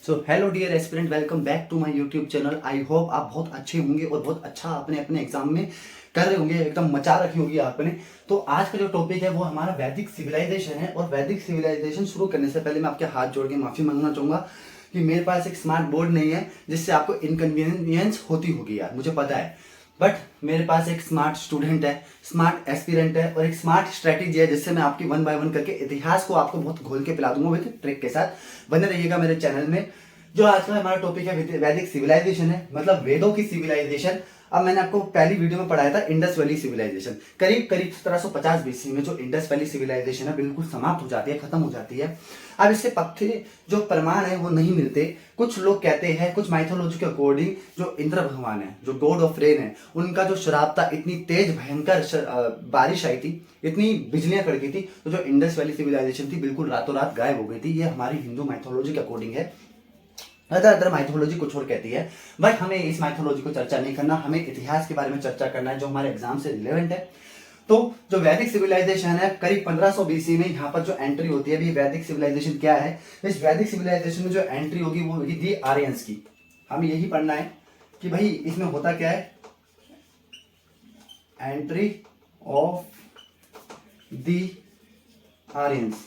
So hello dear aspirant, welcome back to my YouTube channel. I hope आप बहुत अच्छे होंगे और बहुत अच्छा अपने अपने एग्जाम में कर रहे होंगे, एकदम मचा रखी होगी आपने। तो आज का जो टॉपिक है वो हमारा वैदिक सिविलाइजेशन है। और वैदिक सिविलाइजेशन शुरू करने से पहले मैं आपके हाथ जोड़ के माफी मांगना चाहूंगा कि मेरे पास एक स्मार्ट बोर्ड नहीं है जिससे आपको इनकन्वीनियंस होती होगी यार, मुझे पता है। बट मेरे पास एक स्मार्ट स्टूडेंट है, स्मार्ट एस्पिरेंट है और एक स्मार्ट स्ट्रेटेजी है जिससे मैं आपकी वन बाय वन करके इतिहास को आपको बहुत घोल के पिला दूंगा विद ट्रिक के साथ। बने रहिएगा मेरे चैनल में। जो आज का हमारा टॉपिक है वैदिक सिविलाइजेशन है, मतलब वेदों की सिविलाइजेशन। अब मैंने आपको पहली वीडियो में पढ़ाया था इंडस वैली सिविलाइजेशन। करीब करीब 1750 बीसी में जो इंडस वैली सिविलाइजेशन है बिल्कुल समाप्त हो जाती है, खत्म हो जाती है। अब इसके पक्के जो प्रमाण है वो नहीं मिलते। कुछ लोग कहते हैं, कुछ माइथोलॉजी के अकॉर्डिंग जो इंद्र भगवान है, जो गॉड ऑफ रेन है, उनका जो श्राप था, इतनी तेज भयंकर बारिश आई थी, इतनी बिजलियां कड़की थी, तो जो इंडस वैली सिविलाइजेशन थी बिल्कुल रातों रात गायब हो गई थी। ये हमारी हिंदू माइथोलॉजी के अकॉर्डिंग है। अदर अदर माइथोलॉजी कुछ और कहती है, बट हमें इस माइथोलॉजी को चर्चा नहीं करना, हमें इतिहास के बारे में चर्चा करना है जो हमारे एग्जाम से रिलेवेंट है। तो जो वैदिक सिविलाइजेशन है, करीब 1500 बीसी में यहाँ पर जो एंट्री होती है, अभी वैदिक सिविलाइजेशन क्या है, इस वैदिक सिविलाइजेशन में जो एंट्री होगी वो होगी दी आर्यंस की। हमें यही पढ़ना है कि भाई इसमें होता क्या है, entry of the Aryans.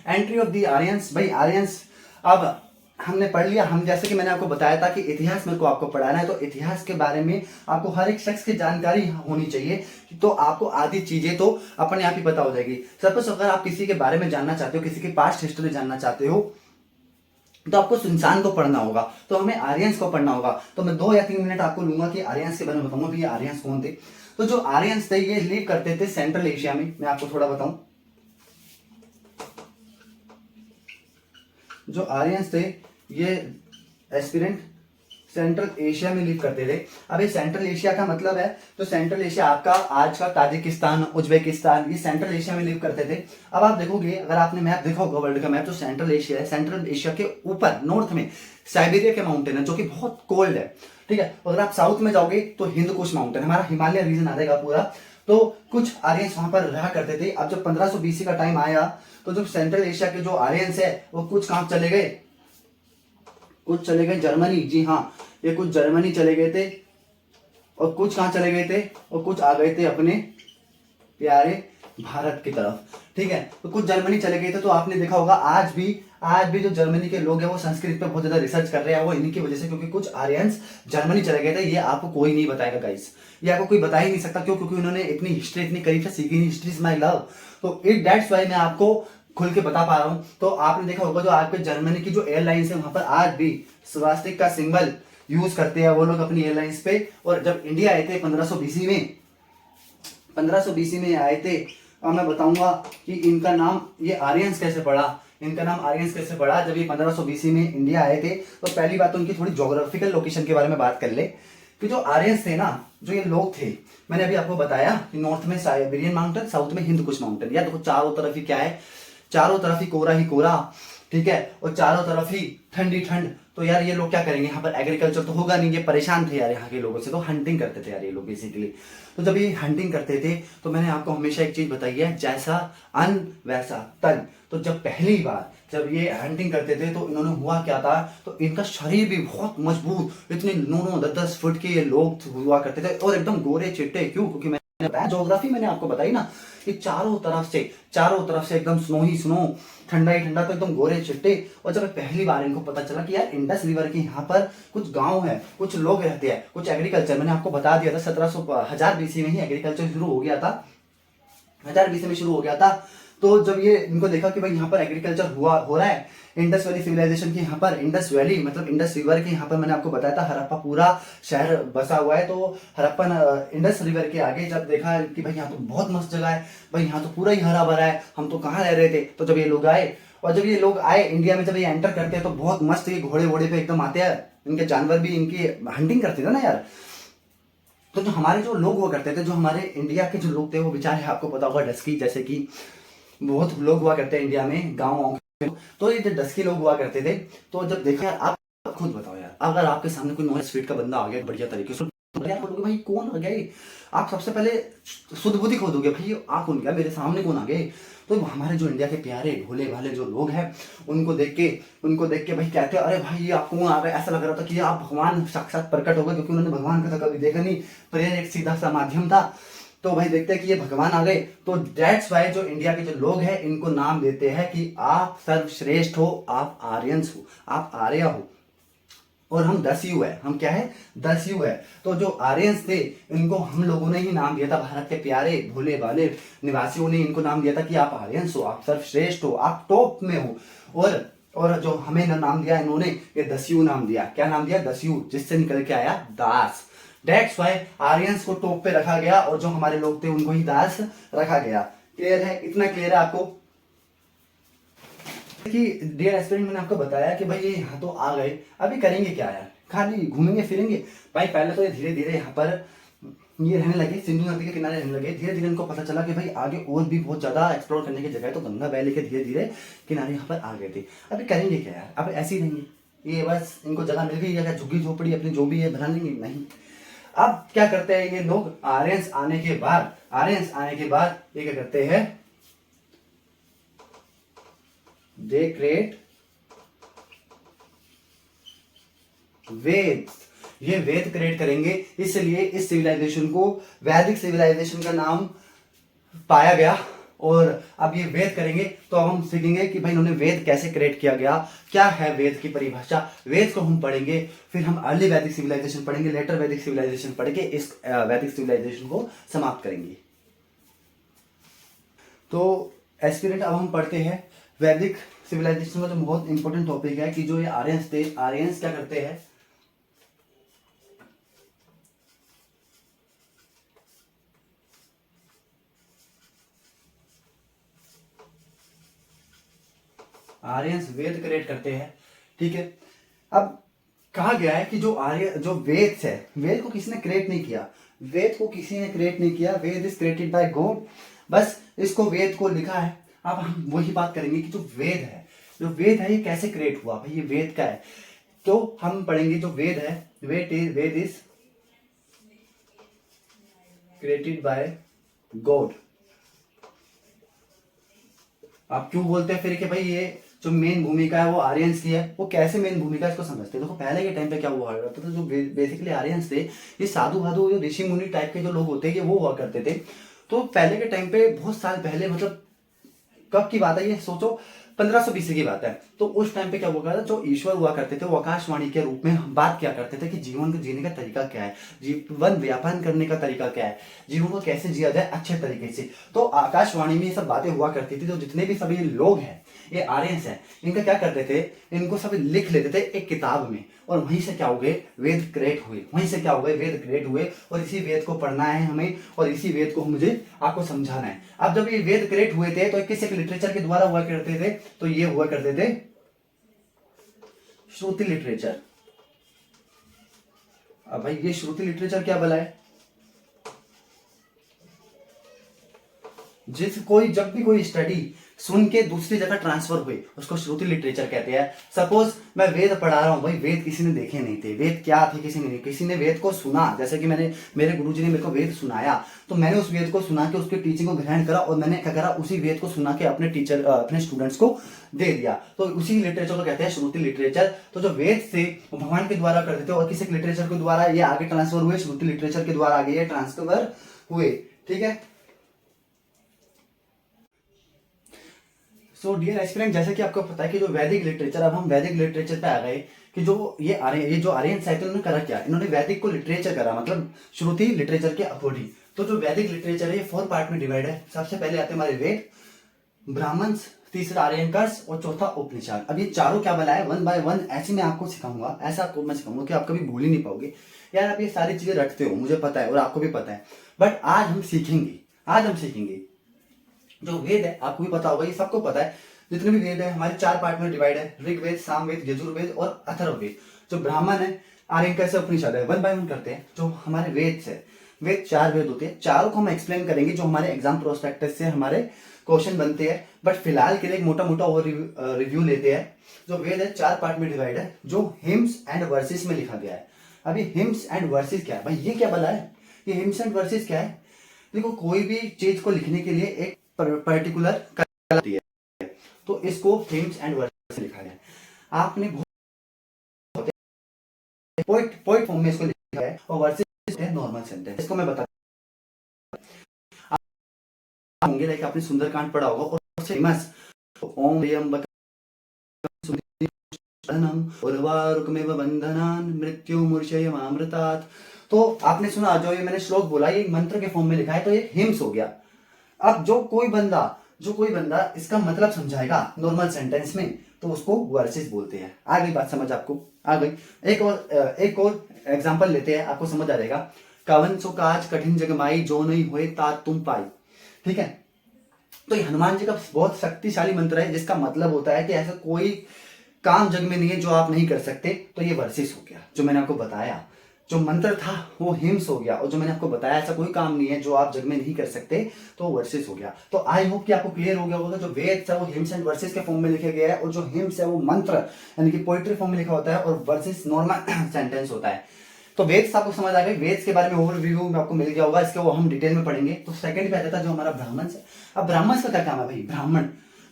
Entry of the Aryans, भाई आर्यंस। अब हमने पढ़ लिया, हम जैसे कि मैंने आपको बताया था कि इतिहास मेरे को आपको पढ़ाना है, तो इतिहास के बारे में आपको हर एक शख्स की जानकारी होनी चाहिए, तो आपको आधी चीजें तो अपने आप ही पता हो जाएगी। सपोज अगर आप किसी के बारे में जानना चाहते हो, किसी की पास्ट हिस्ट्री जानना चाहते हो, तो आपको उस इंसान को पढ़ना होगा, तो हमें आर्यंस को पढ़ना होगा। तो मैं 2 या 3 मिनट आपको लूंगा कि आर्यंस के बारे में बताऊंगा कि ये आर्यंस कौन थे। तो जो आर्यंस थे ये लिव करते थे सेंट्रल एशिया में। मैं आपको थोड़ा बताऊं, जो आर्यंस थे ये एस्पिरेंट सेंट्रल एशिया में लिव करते थे। अब ये सेंट्रल एशिया का मतलब है, तो सेंट्रल एशिया आपका आज का ताजिकिस्तान, उज्बेकिस्तान, ये सेंट्रल एशिया में लिव करते थे। अब आप देखोगे, अगर आपने मैप देखा होगा वर्ल्ड का मैप, तो सेंट्रल एशिया है। सेंट्रल एशिया के ऊपर नॉर्थ में साइबेरिया के माउंटेन है जो कि बहुत कोल्ड है, ठीक है। अगर आप साउथ में जाओगे तो हिंदकुश माउंटेन, हमारा हिमालय रीजन आ जाएगा पूरा। तो कुछ आर्यंस वहां पर रहा करते थे। अब जब 1500 बीसी का टाइम आया, तो जब सेंट्रल एशिया के जो आर्यंस है वो कुछ कहां चले गए, कुछ चले गए जर्मनी। जी हाँ, ये कुछ जर्मनी चले गए थे, और कुछ कहां चले गए थे, और कुछ आ गए थे अपने प्यारे भारत की तरफ, ठीक है। तो कुछ जर्मनी चले गए थे। तो आपने देखा होगा आज भी जो जर्मनी के लोग हैं वो संस्कृत पे बहुत ज्यादा रिसर्च कर रहे हैं, वो इनकी वजह से, क्योंकि कुछ आर्यंस जर्मनी चले गए थे। ये आपको कोई नहीं बताएगा गाइस, ये आपको कोई बता ही नहीं सकता। क्यों? क्योंकि उन्होंने इतनी हिस्ट्री इतनी करीब से सीखी नहीं। हिस्ट्री इज माई लव, तो इट दैट्स वाई मैं आपको खुल के बता पा रहा हूं। तो आपने देखा होगा जो आपके जर्मनी की जो एयरलाइंस है वहां पर आज भी स्वास्तिक का सिंबल यूज करते हैं वो लोग अपनी एयरलाइंस पे। और जब इंडिया आए थे 1500 बीसी में, 1500 बीसी में आए थे, और मैं बताऊंगा कि इनका नाम ये आर्यंस कैसे पड़ा। इनका नाम आर्यंस कैसे पड़ा, जब ये 1500 बीसी में इंडिया आए थे, तो पहली बात तो उनकी थोड़ी ज्योग्राफिकल लोकेशन के बारे में बात कर ले कि जो आर्यंस थे ना, जो ये लोग थे, मैंने अभी आपको बताया कि नॉर्थ में साइबेरियन माउंटेन, साउथ में हिंदकुश माउंटेन। या देखो चारों तरफ ही क्या है, चारों तरफ ही कोरा, ठीक है, और चारों तरफ ही ठंडी ठंड। तो यार ये लोग क्या करेंगे, यहाँ पर एग्रीकल्चर तो होगा नहीं, ये परेशान थे यार यहाँ के लोगों से, तो हंटिंग करते थे यार ये लोग बेसिकली। तो जब ये हंटिंग करते थे तो मैंने आपको हमेशा एक चीज बताई है, जैसा अन्न वैसा तन। तो जब पहली बार जब ये हंटिंग करते थे तो इन्होंने हुआ क्या था, तो इनका शरीर भी बहुत मजबूत, इतने 9-9, 10-10 फुट के ये लोग हुआ करते थे, और एकदम गोरे चिट्टे। क्यों? क्योंकि मैंने बताया ज्योग्राफी, मैंने आपको बताई ना कि चारों तरफ से एकदम स्नो ही स्नो, ठंडा ही ठंडा, तो एकदम गोरे चिट्टे। और जब पहली बार इनको पता चला कि यार इंडस रिवर के यहाँ पर कुछ गांव है, कुछ लोग रहते हैं, कुछ एग्रीकल्चर, मैंने आपको बता दिया था 1000 बीसी में ही एग्रीकल्चर शुरू हो गया था, 1000 बीसी में शुरू हो गया था। तो जब ये इनको देखा कि भाई यहाँ पर एग्रीकल्चर हो रहा है, इंडस वैली सिविलाइजेशन की यहाँ पर, इंडस वैली मतलब इंडस रिवर के यहाँ पर, मैंने आपको बताया था हड़प्पा पूरा शहर बसा हुआ है। तो हड़प्पन इंडस रिवर के आगे जब देखा कि भाई यहाँ तो बहुत मस्त जगह है, भाई यहाँ तो पूरा ही हरा भरा है, हम तो कहाँ रह रहे थे। तो जब ये लोग आए, और जब ये लोग आए इंडिया में, जब ये एंटर करते हैं तो बहुत मस्त ये घोड़े वोड़े पे एकदम आते हैं, इनके जानवर भी, इनकी हंटिंग करते थे ना यार। तो जो हमारे जो लोग हुआ करते थे, जो हमारे इंडिया के जो लोग थे, वो बेचारे आपको पता होगा डस्की, जैसे कि बहुत लोग हुआ करते हैं इंडिया में गाँव, तो ये जो डस्की लोग हुआ करते थे। तो जब देखा यार, आप खुद बताओ यार, अगर आपके सामने कोई नॉन स्ट्रीट का बंदा आ गया बढ़िया तरीके से, यार बोलोगे भाई कौन आ गया, आप सबसे पहले शुद्ध बुद्धि खोदोगे, भाई ये आ कौन गया, मेरे सामने कौन आ गए। तो हमारे जो इंडिया के प्यारे भोले भाले जो लोग हैं उनको देख के भाई कहते हैं अरे भाई ये आप कौन आ गए, ऐसा लग रहा था कि आप भगवान साक्षात प्रकट हो गए, क्योंकि उन्होंने भगवान का तो कभी देखा नहीं, प्रेयर एक सीधा सा माध्यम था। तो भाई देखते हैं कि ये भगवान आ गए, तो दैट्स वाई जो इंडिया के जो लोग हैं इनको नाम देते हैं कि आप सर्वश्रेष्ठ हो, आप आर्यंस हो, आप आर्य हो, और हम 10 यू है, हम क्या है 10 यू है। तो जो आर्यंस थे इनको हम लोगों ने ही नाम दिया था, भारत के प्यारे भोले भाले निवासियों ने इनको नाम दिया था कि आप आर्यंस हो, आप सर्वश्रेष्ठ हो, आप टॉप में हो। और जो हमें नाम दिया इन्होंने, ये 10 यू नाम दिया। क्या नाम दिया? 10 यू, जिससे निकल के आया दास। दैट्स वाई आर्यंस को टॉप पे रखा गया और जो हमारे लोग थे उनको ही दास रखा गया। क्लियर है? इतना क्लियर है आपको कि डियर एस्पिरेंट, मैंने आपको बताया कि भाई ये यहाँ तो आ गए, अभी करेंगे क्या यार, खाली घूमेंगे फिरेंगे। भाई पहले तो ये धीरे धीरे यहाँ पर ये रहने लगे, सिंधु नदी के किनारे रहने लगे। धीरे धीरे इनको पता चला कि भाई आगे और भी बहुत ज्यादा एक्सप्लोर करने की जगह है, तो गंगा वैली के धीरे धीरे किनारे यहाँ पर आ गए थे। अभी करेंगे क्या यार, अब ऐसे ही रहेंगे, ये बस इनको जगह मिल गई है, झुग्गी झोपड़ी अपनी जो भी है बना लेंगे, नहीं। अब क्या करते हैं ये लोग, आर्यंस आने के बाद ये क्या करते हैं, दे क्रिएट वेद। ये वेद क्रिएट करेंगे, इसलिए इस सिविलाइजेशन को वैदिक सिविलाइजेशन का नाम पाया गया। और अब ये वेद करेंगे तो अब हम सीखेंगे कि भाई इन्होंने वेद कैसे क्रिएट किया गया, क्या है वेद की परिभाषा, वेद को हम पढ़ेंगे। फिर हम अर्ली वैदिक सिविलाइजेशन पढ़ेंगे, लेटर वैदिक सिविलाइजेशन पढ़ के इस वैदिक सिविलाइजेशन को समाप्त करेंगे। तो एस्पिरेंट, अब हम पढ़ते हैं वैदिक सिविलाइजेशन का जो बहुत इंपॉर्टेंट टॉपिक है कि जो ये आर्यंस थे, आर्यंस क्या करते हैं, आर्यंस वेद क्रिएट करते हैं। ठीक है, अब कहा गया है कि जो वेद है, वेद को किसी ने क्रिएट नहीं किया, वेद को किसी ने क्रिएट नहीं किया, वेद इज क्रिएटेड बाय गॉड। बस इसको वेद को लिखा है। अब हम वही बात करेंगे कि जो वेद है ये कैसे क्रिएट हुआ, भाई ये वेद का है। तो हम पढ़ेंगे जो वेद है, वेद इज क्रिएटेड बाय गॉड। आप क्यों बोलते हैं फिर कि भाई ये जो मेन भूमिका है वो आर्यंस की है, वो कैसे मेन भूमिका इसको समझते हैं। देखो पहले के टाइम पे क्या हुआ करता था, जो बेसिकली आर्यंस थे ये साधु भाधु जो ऋषि मुनि टाइप के जो लोग होते हैं ये वो हुआ करते थे। तो पहले के टाइम पे बहुत साल पहले, मतलब कब की बात है ये सोचो, 1500 BC की बात है। तो उस टाइम पे क्या हुआ करता, जो ईश्वर हुआ करते थे वो आकाशवाणी के रूप में बात किया करते थे कि जीवन को जीने का तरीका क्या है, जीवन व्यापन करने का तरीका क्या है, जीवन को कैसे जिया जाए अच्छे तरीके से। तो आकाशवाणी में ये सब बातें हुआ करती थी। तो जितने भी सभी लोग हैं, ये आर्यंस हैं, इनका क्या करते थे, इनको सब लिख लेते थे एक किताब में, और वहीं से क्या हो गए, वेद क्रिएट हुए। वहीं से क्या हो गए, वेद क्रिएट हुए। और इसी वेद को पढ़ना है हमें, और इसी वेद को मुझे आपको समझाना है। अब जब ये वेद क्रिएट हुए थे तो किसी लिटरेचर के द्वारा हुआ करते थे, तो ये हुआ करते थे श्रुति लिटरेचर। अब भाई ये श्रुति लिटरेचर क्या भला है, जब भी कोई स्टडी सुन के दूसरी जगह ट्रांसफर हुए उसको श्रुति लिटरेचर कहते हैं। सपोज मैं वेद पढ़ा रहा हूं, भाई वेद किसी ने देखे नहीं थे, वेद क्या थे किसी ने वेद को सुना, जैसे कि मेरे गुरुजी ने मेरे को वेद सुनाया, तो मैंने उस वेद को सुना के उसकी टीचिंग को ग्रहण करा, और मैंने क्या करा, उसी वेद को सुना के अपने स्टूडेंट्स को दे दिया। तो उसी लिटरेचर को कहते हैं श्रुति लिटरेचर। तो जो वेद थे वो भगवान के द्वारा करते थे, और किसी लिटरेचर के द्वारा ये आगे ट्रांसफर हुए, श्रुति लिटरेचर के द्वारा आगे ये ट्रांसफर हुए। ठीक है, सो डियर एस्पिरेंट, जैसे कि आपको पता है कि जो वैदिक लिटरेचर, अब हम वैदिक लिटरेचर पे आ गए कि ये जो आर्यन साहित्य उन्होंने करा क्या, इन्होंने वैदिक को लिटरेचर करा, मतलब श्रुति लिटरेचर के अकॉर्डिंग। तो जो वैदिक लिटरेचर है ये 4 पार्ट में डिवाइड है। सबसे पहले आते हैं हमारे वेद, ब्राह्मण्स, तीसरा आर्यनकार्स, और चौथा उपनिषद। अब ये चारों क्या बना है, 1 बाय 1 ऐसे मैं आपको सिखाऊंगा, ऐसा आपको मैं सिखाऊंगा कि आप कभी भूल ही नहीं पाओगे। यार आप ये सारी चीजें रखते हो, मुझे पता है, और आपको भी पता है, बट आज हम सीखेंगे जो वेद है। आपको भी पता होगा, ये सबको पता है, जितने भी वेद है हमारे 4 पार्ट में डिवाइड है, ऋग्वेद, सामवेद, यजुर्वेद और अथर्ववेद। जो ब्राह्मण है, आर्यन से उपनिषद है, 1 बाय 1 करते हैं। जो हमारे वेद है, वेद 4 वेद होते हैं, चारों को हम एक्सप्लेन करेंगे, जो हमारे एग्जाम प्रोस्पेक्टस से हमारे क्वेश्चन बनते हैं। बट फिलहाल के लिए एक मोटा मोटा और रिव्यू लेते हैं। जो वेद है 4 पार्ट में डिवाइड है, जो हिम्स एंड वर्सेस में लिखा गया है। अभी हिम्स एंड वर्सेस क्या है भाई, ये क्या बला है, ये हिम्स एंड वर्सेस क्या है? देखो, कोई भी चीज को लिखने के लिए एक पर्टिकुलर कला होती है, तो इसको हिम्स एंड वर्सेस लिखा है। आपने पोइट पोइट फॉर्म में इसको लिखा है, और वर्सेस है नॉर्मल सेंटेंस। इसको मैं बता होंगे, लाइक आपने सुंदरकांड पढ़ा होगा, और फेमस ओम उर्वारुकमेव बंधनान् मृत्युर्मुक्षयमामृतात्। तो आपने सुना, जो ये मैंने श्लोक बोला, ये मंत्र के फॉर्म में लिखा है, तो ये हिम्स हो गया। अब जो कोई बंदा इसका मतलब समझाएगा नॉर्मल सेंटेंस में, तो उसको वर्सेस बोलते हैं। आ गई बात समझ आपको? आ गई। एक और एग्जांपल लेते हैं, आपको समझ आ जाएगा। कवन सो काज कठिन जगमाई, जो नहीं होए तात तुम पाई। ठीक है, तो ये हनुमान जी का बहुत शक्तिशाली मंत्र है, जिसका मतलब होता है कि ऐसा कोई काम जग में नहीं है जो आप नहीं कर सकते। तो ये वर्सेस हो गया। जो मैंने आपको बताया, जो मंत्र था वो हिम्स हो गया, और जो मैंने आपको बताया ऐसा कोई काम नहीं है जो आप जग में नहीं कर सकते, तो वर्सेस हो गया। तो आई होप कि आपको क्लियर हो गया होगा, जो वेद है वो हिम्स एंड वर्सेस के फॉर्म में लिखा गया है, और जो हिम्स है वो मंत्र यानी कि पोइट्री फॉर्म में लिखा होता है, और वर्सेस नॉर्मल सेंटेंस होता है। तो वेद्स आपको समझ आ गए। वेद्स के बारे में ओवरव्यू में आपको मिल गया होगा, इसके वो हम डिटेल में पढ़ेंगे। तो सेकंड पे आ जाता है जो हमारा ब्राह्मण है। अब ब्राह्मण का क्या काम है?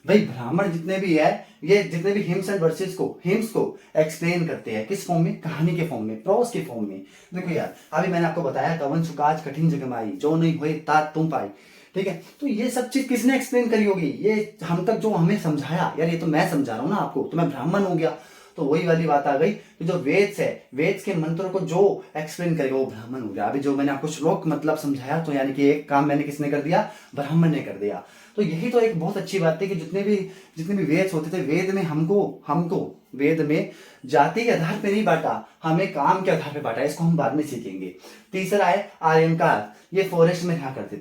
ब्राह्मण जितने भी है, ये जितने भी हिम्स एंड वर्सेस को, हिम्स को एक्सप्लेन करते हैं। किस फॉर्म में? कहानी के फॉर्म में, प्रोस के फॉर्म में। देखो यार, अभी मैंने आपको बताया, कवन सुकाज कठिन जगमाई, जो नहीं हुए तात तुम पाई। ठीक है, तो ये सब चीज किसने एक्सप्लेन करी होगी? ये हम तक जो हमें समझाया, यार ये तो मैं समझा रहा हूं ना आपको, तो मैं ब्राह्मण हो गया। तो वही वाली बात आ गई कि जो वेद्स है, वेद्स के मंत्रों को जो एक्सप्लेन करेगा वो ब्राह्मण हो गया। अभी जो मैंने आपको श्लोक मतलब समझाया, तो यानी कि एक काम मैंने किसने कर दिया? ब्राह्मण ने कर दिया। तो यही तो एक बहुत अच्छी बात थी कि जितने भी वेद्स होते थे, वेद में हमको वेद में जाति के आधार पे नहीं बांटा, हमें काम के आधार पे बांटा। इसको हम बाद में सीखेंगे। तीसरा है आर्यनकार। ये फॉरेस्ट में रहा करते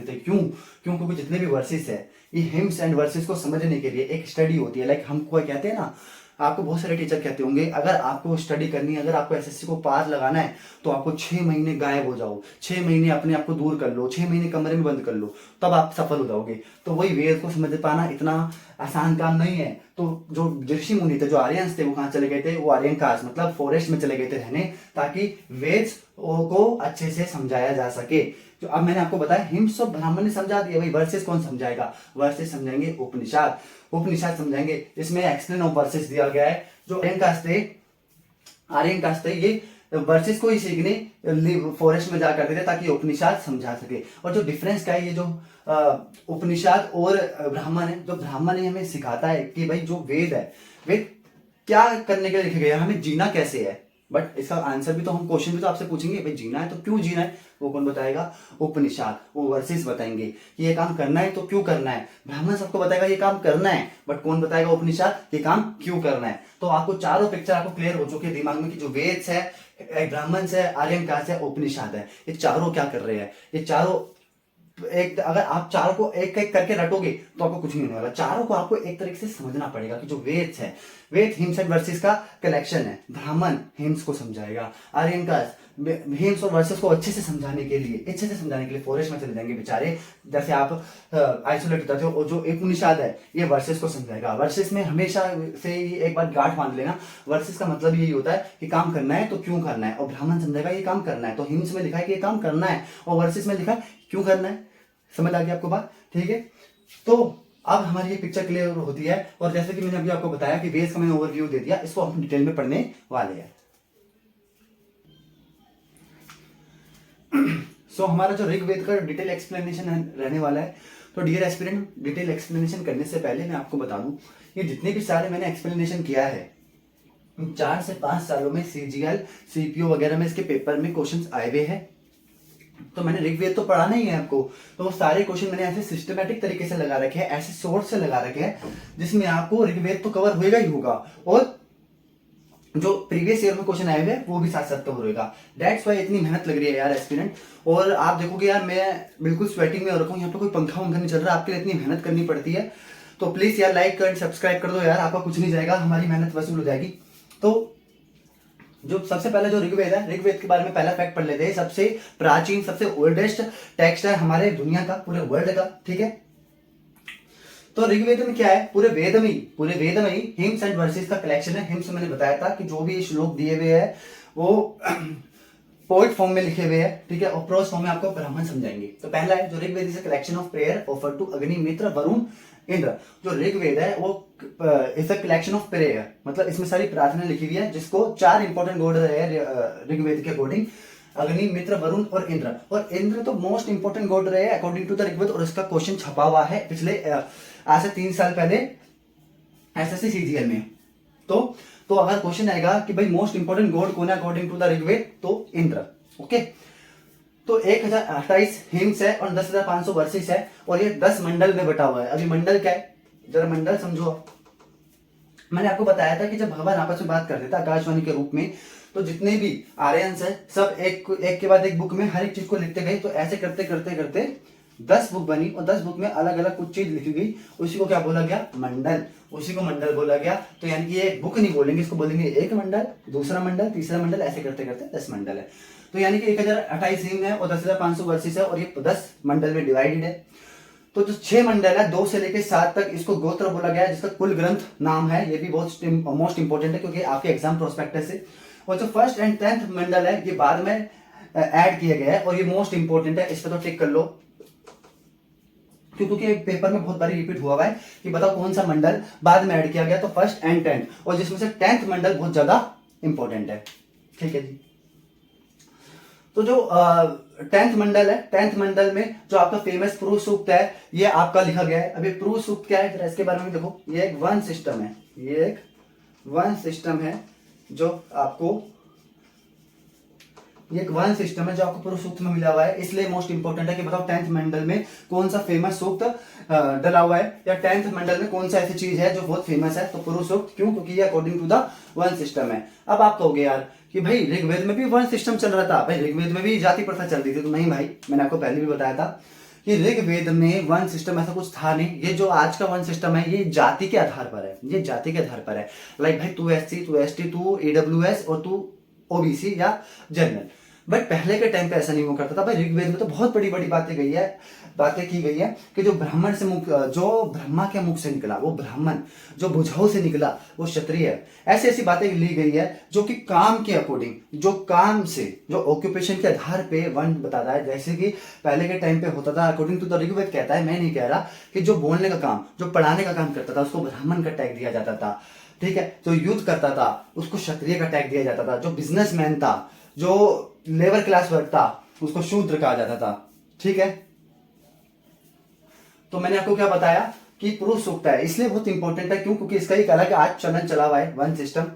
थे। क्यों? क्योंकि जितने भी वर्सेस है, ये हिम्स एंड वर्सेस को समझने के लिए एक स्टडी होती है। लाइक हमको कहते हैं ना, आपको बहुत सारे टीचर कहते होंगे, अगर आपको स्टडी करनी है, अगर आपको एसएससी को पार लगाना है, तो आपको 6 महीने गायब हो जाओ, 6 महीने अपने आप को दूर कर लो, 6 महीने कमरे में बंद कर लो, तब आप सफल हो जाओगे। तो वही वेद को समझ पाना इतना आसान काम नहीं है। तो जो ऋषि मुनि थे, जो आर्यंस थे, वो कहाँ चले गए थे? वो आर्यन कास्ट मतलब फॉरेस्ट में चले गए थे रहने, ताकि वेद को अच्छे से समझाया जा सके। तो अब मैंने आपको बताया हिम्स और ब्राह्मण ने समझा दिया, भाई वर्सेस कौन समझाएगा? वर्सेस समझाएंगे उपनिषद समझाएंगे। इसमें एक्सप्लेन ऑफ वर्सेस दिया गया है। जो आर्यन कास्ट थे, ये वर्सेस को ही सीखने फॉरेस्ट में जा करते थे, ताकि उपनिषद समझा सके। और जो डिफरेंस क्या है, ये जो उपनिषद और ब्राह्मण है, जो ब्राह्मण है हमें सिखाता है कि भाई जो वेद है, वेद क्या करने के लिए लिखे गए, हमें जीना कैसे है। बट इसका आंसर भी तो हम क्वेश्चन भी तो आपसे पूछेंगे, भाई जीना है तो क्यों जीना है? वो कौन बताएगा? उपनिषद। वो वर्सेस बताएंगे कि ये काम करना है तो क्यों करना है। ब्राह्मण सबको बताएगा ये काम करना है, बट कौन बताएगा? उपनिषद, ये काम क्यों करना है। तो आपको चारों पिक्चर आपको क्लियर हो चुके हैं दिमाग में कि जो वेद है, ब्राह्मण है, आर्यन कास्ट है, उपनिषद है, ये चारों क्या कर रहे हैं। ये चारों एक, अगर आप चारों को एक एक करके रटोगे तो आपको कुछ नहीं होने वाला। चारों को आपको एक तरीके से समझना पड़ेगा कि जो वेद है, वेद हिम्स एंड वर्सेस का कलेक्शन है। ब्राह्मण हिम्स को समझाएगा, आर्यन कास्ट हिम्स और वर्सेस को अच्छे से समझाने के लिए फॉरेस्ट में चले जाएंगे बेचारे, जैसे आप आइसोलेट होते थे। और जो एक उपनिषद है, ये वर्सेस को समझाएगा। वर्सेस में हमेशा से ही एक बार गांठ बांध लेना, वर्सेस का मतलब यही होता है कि काम करना है तो क्यों करना है, और ब्राह्मण समझाएगा ये काम करना है। तो हिम्स में लिखा है कि ये काम करना है, और वर्सेस में लिखा है क्यों करना है। समझ आ गया आपको बात? ठीक है, तो अब हमारी ये पिक्चर क्लियर होती है। और जैसे कि मैंने अभी आपको बताया कि बेस का मैंने ओवरव्यू दे दिया, इसको हम डिटेल में पढ़ने वाले हैं। सो हमारा जो ऋग्वेद का डिटेल एक्सप्लेनेशन रहने वाला है। तो डियर एस्पिरेंट, डिटेल एक्सप्लेनेशन करने से पहले मैं आपको बता दूं, ये जितने भी सारे मैंने एक्सप्लेनेशन किया है, 4 से 5 सालों में सीजीएल सीपीओ वगैरह में इसके पेपर में क्वेश्चंस आए हुए हैं। तो मैंने ऋग्वेद तो पढ़ाना ही है आपको, तो वो सारे क्वेश्चन मैंने ऐसे सिस्टमेटिक तरीके से लगा रखे हैं, ऐसे सोर्स से लगा रखे हैं, जिसमें आपको ऋग्वेद तो कवर होएगा ही होगा, और जो प्रीवियस ईयर में क्वेश्चन आए हुए वो भी साथ साथ कवर होएगा। दैट्स वाई इतनी मेहनत लग रही है यार एस्पिरेंट। और आप देखोगे यार, मैं बिल्कुल स्वेटिंग में हो रखा हूँ, यहाँ पे कोई पंखा वंखा नहीं चल रहा, आपके लिए इतनी मेहनत करनी पड़ती है। तो प्लीज यार लाइक कर सब्सक्राइब कर दो यार, आपका कुछ नहीं जाएगा, हमारी मेहनत वसूल हो जाएगी। तो जो सबसे पहले जो ऋग्वेद है, ऋग्वेद के बारे में पहला फैक्ट पढ़ लेते हैं। सबसे प्राचीन, सबसे ओल्डेस्ट टेक्स्ट है हमारे दुनिया का, पूरे वर्ल्ड का। ठीक है, तो ऋग्वेद में क्या है? पूरे वेद में ही हिम्स एंड वर्सेस का कलेक्शन है। हिम्स मैंने बताया था कि जो भी श्लोक दिए हुए हैं वो पोइट फॉर्म में लिखे हुए हैं, ठीक है, और प्रोज फॉर्म में आपको ब्राह्मण समझाएंगे। तो पहला है जो Rigveda is a collection of prayer offer to Agni, Mitra, Varuna, Indra. जो ऋग्वेद है वो is a collection of prayer, मतलब इसमें सारी प्रार्थना लिखी हुई है जिसको 4 इंपॉर्टेंट गॉड है ऋग्वेद के अकॉर्डिंग, अग्नि, मित्र, वरुण और इंद्र। और इंद्र तो मोस्ट इंपॉर्टेंट गॉड रहे अकॉर्डिंग टू द ऋग्वेद, और इसका क्वेश्चन छपा हुआ है पिछले आज से 3 साल पहले एसएससी सीजीएल में। तो अगर क्वेश्चन आएगा कि भाई मोस्ट इंपॉर्टेंट गॉड कौन है अकॉर्डिंग टू द ऋग्वेद, तो इंद्र। ओके, तो 1028 हिम्स है और 10,500 वर्सेस है, और ये 10 मंडल में बटा हुआ है। अभी मंडल क्या है, जरा मंडल समझो आप। मैंने आपको बताया था कि जब भगवान आपस में बात करते थे आकाशवाणी के रूप में, तो जितने भी आर्यंस है सब एक के बाद एक बुक में हर एक चीज को लिखते गए। तो ऐसे करते करते करते 10 बुक बनी, और 10 बुक में अलग अलग कुछ चीज लिखी गई। उसी को क्या बोला गया, मंडल। उसी को मंडल बोला गया। तो यानी कि ये बुक नहीं बोलेंगे, इसको बोलेंगे एक मंडल, दूसरा मंडल, तीसरा मंडल, ऐसे करते करते 10 मंडल है। तो यानी कि 1028 हिम है और 10,500 वर्सेस है, और ये 10 मंडल में डिवाइडेड है। तो जो 6 मंडल है 2 से लेकर 7 तक, इसको गोत्र बोला गया है, जिसका कुल ग्रंथ नाम है। ये भी बहुत मोस्ट इंपोर्टेंट है क्योंकि आपके एग्जाम प्रोस्पेक्टस से। और जो फर्स्ट एंड 10th मंडल है ये बाद में ऐड किया गया है, और ये मोस्ट इंपोर्टेंट है, इस पर तो टिक कर लो क्योंकि पेपर में बहुत बारी रिपीट हुआ है कि बताओ कौन सा मंडल बाद में ऐड किया गया। तो फर्स्ट एंड 10th, और जिसमें से 10th मंडल बहुत ज्यादा इंपॉर्टेंट है। ठीक है जी। तो जो 10th मंडल है, 10th मंडल में जो आपका फेमस पुरुष सूक्त है ये आपका लिखा गया है। अभी पुरुष सूक्त क्या है, इसके बारे में देखो। ये एक वन सिस्टम है, ये एक वन सिस्टम है जो आपको, ये एक वन सिस्टम है जो आपको पुरुष सूक्त में मिला हुआ है। इसलिए मोस्ट इंपोर्टेंट है कि बताओ 10th मंडल में कौन सा फेमस सूक्त डला हुआ है, या 10th मंडल में कौन सा ऐसी चीज है जो बहुत फेमस है। तो पुरुष सूक्त क्यों, क्योंकि ये according to the one system है। अब आप कहोगे यार कि भाई ऋग्वेद में भी वन सिस्टम चल रहा था, भाई ऋग्वेद में भी जाति प्रथा चल रही थी। तो नहीं भाई, मैंने आपको पहले भी बताया था कि ऋग्वेद में वन सिस्टम ऐसा कुछ था नहीं। ये जो आज का वन सिस्टम है ये जाति के आधार पर है, ये जाति के आधार पर है। लाइक भाई तू एससी, तू एसटी, तू ईडब्ल्यूएस और तू ओबीसी या जनरल। बट पहले के टाइम पे ऐसा नहीं हुआ करता था। भाई ऋग्वेद में तो बहुत बड़ी बड़ी बातें की गई है कि जो ब्राह्मण से मुख, जो ब्रह्मा के मुख से निकला वो ब्राह्मण, जो भुजाओं से निकला वो क्षत्रिय है। ऐसी ऐसी बातें ली गई है जो कि काम के अकॉर्डिंग, जो काम से, जो ऑक्यूपेशन के आधार पे वन बताता है। जैसे कि पहले के टाइम पे होता था, अकॉर्डिंग टू द ऋग्वेद कहता है, मैं नहीं कह रहा, कि जो बोलने का काम, जो पढ़ाने का काम करता था उसको ब्राह्मण का टैग दिया जाता था। ठीक है, जो युद्ध करता था उसको क्षत्रिय का टैग दिया जाता था। जो बिजनेसमैन था, जो लेबर क्लास वर्ग था, उसको शूद्र कहा जाता था। ठीक है, तो मैंने आपको क्या बताया कि पुरुष सूक्त है, इसलिए बहुत इंपॉर्टेंट है। क्यों, क्योंकि इसका एक अलग आज चलन चला हुआ है वन सिस्टम।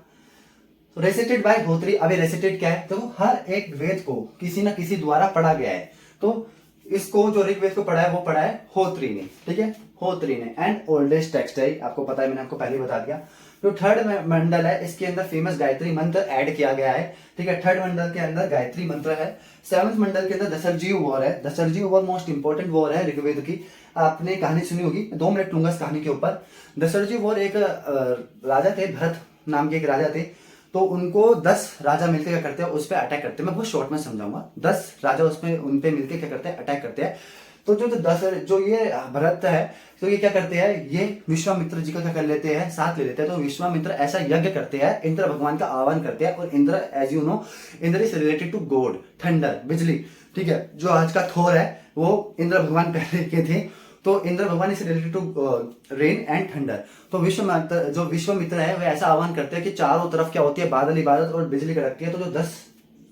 रेसिटेड बाय होत्री। अभी रेसिटेड क्या है, तो हर एक वेद को किसी ना किसी द्वारा पढ़ा गया है। तो इसको जो ऋग्वेद को पढ़ा है वो पढ़ा है होत्री ने। ठीक है, होत्री ने। एंड ओल्डेस्ट टेक्स्ट है, आपको पता है, मैंने आपको पहले बता दिया। जो थर्ड मंडल है इसके अंदर फेमस गायत्री मंत्र ऐड किया गया है। ठीक है, थर्ड मंडल के अंदर गायत्री मंत्र है। 7th मंडल के अंदर दशरजीव वॉर है। दशरजीव वॉर मोस्ट इंपोर्टेंट वॉर है ऋग्वेद की। आपने कहानी सुनी होगी, 2 मिनट लूंगा इस कहानी के ऊपर। दशरजीव वॉर एक राजा थे, भरत नाम के एक राजा थे। तो उनको 10 राजा मिलकर क्या करते हैं, उस पर अटैक करते हैं। मैं बहुत शॉर्ट में समझाऊंगा। 10 राजा उस पर उन पे मिलकर क्या करते हैं, अटैक करते हैं। तो जो ये भरत है, तो ये क्या करते हैं, ये विश्वामित्र जी का क्या कर लेते हैं, साथ ले लेते हैं। तो विश्वामित्र ऐसा यज्ञ करते हैं, इंद्र भगवान का आह्वान करते हैं। और Indra, as you know, Indra is related to god, thunder, बिजली। ठीक है, जो आज का थोर है वो इंद्र भगवान पहले के थे। तो इंद्र भगवान is related to rain and thunder. तो विश्वामित्र है, वे ऐसा आह्वान करते हैं कि चारों तरफ क्या होती है, बादल इबादत और बिजली कड़कती है। तो जो 10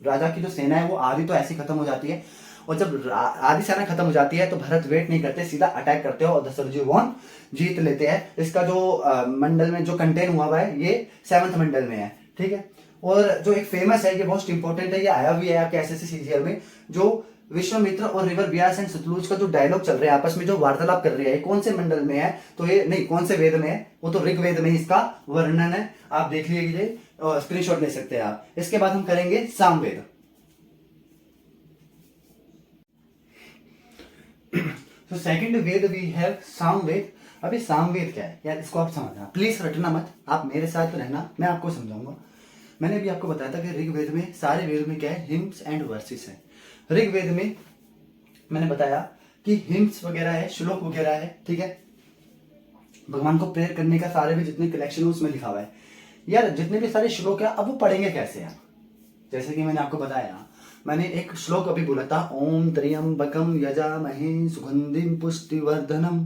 राजा की जो सेना है वो आधी तो ऐसी खत्म हो जाती है। और जब आधी सेना खत्म हो जाती है तो भरत वेट नहीं करते, सीधा अटैक करते हो और दशरथजी वॉन जीत लेते हैं। इसका जो मंडल में जो कंटेन हुआ हुआ है ये 7th मंडल में है। ठीक है, और जो एक फेमस है, ये मोस्ट इंपोर्टेंट है, ये आया भी है आपके एसएससी सीजीएल में। जो विश्वामित्र और रिवर व्यास एंड सतलुज का जो डायलॉग चल रहा है, आपस में जो वार्तालाप कर रहे हैं, कौन से मंडल में है, तो ये नहीं, कौन से वेद में है, वो तो ऋग्वेद में इसका वर्णन है। आप देख लीजिए, स्क्रीनशॉट ले सकते हैं आप। इसके बाद हम करेंगे सामवेद। तो second Veda we have Samaveda. अभी सामवेद क्या है यार, इसको आप समझना, प्लीज रटना मत, आप मेरे साथ रहना, मैं आपको समझाऊंगा। मैंने भी आपको बताया था कि ऋग्वेद में, सारे वेद में क्या है, हिम्स एंड वर्सेस है। ऋग्वेद में मैंने बताया कि हिम्स वगैरह है, श्लोक वगैरह है। ठीक है, भगवान को प्रेयर करने का सारे भी जितने कलेक्शन उसमें लिखा हुआ है। यार जितने भी सारे श्लोक है, अब वो पढ़ेंगे कैसे आप, जैसे कि मैंने आपको बताया मैंने एक श्लोक अभी बोला था, ओम त्र्यंबकम यजामहे सुगंधिम पुष्टिवर्धनम